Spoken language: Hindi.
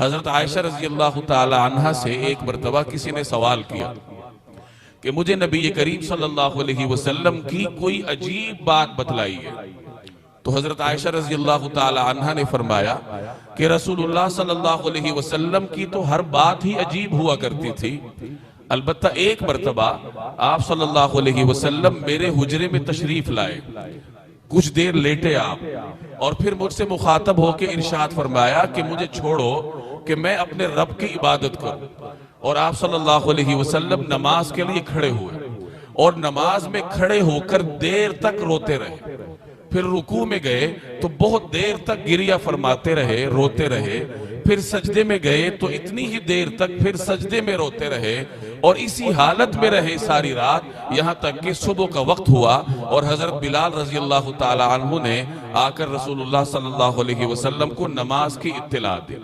हजरत आयशा रजी अल्लाह ताला अन्हा से एक मरतबा किसी ने सवाल किया कि मुझे नबी करीम सल्लल्लाहु अलैहि वसल्लम की कोई अजीब बात बतलाई है। तो हजरत आयशा रजी अल्लाह ताला अन्हा ने फरमाया कि रसूलुल्लाह सल्लल्लाहु अलैहि वसल्लम की तो हर बात ही अजीब हुआ करती थी, अलबत्ता एक मरतबा आप सल्लल्लाहु अलैहि वसल्लम मेरे हुजरे में तशरीफ लाए, कुछ देर लेटे आप और फिर मुझसे मुखातब होकर इरशाद फरमाया कि मुझे छोड़ो कि मैं अपने रब की इबादत करूं। और आप सल्लल्लाहु अलैहि वसल्लम नमाज के लिए खड़े हुए और नमाज में खड़े होकर देर तक रोते रहे। फिर रुकू में गए तो बहुत देर तक गिरिया फरमाते रहे, रोते रहे। फिर सजदे में गए तो इतनी ही देर तक फिर सजदे में रोते रहे और इसी हालत में रहे सारी रात, यहां तक कि सुबह का वक्त हुआ और हजरत बिलाल रजी अल्लाह ताला अन्हु ने आकर रसूलुल्लाह सल्लल्लाहु अलैहि वसल्लम को नमाज की इत्तिला दी।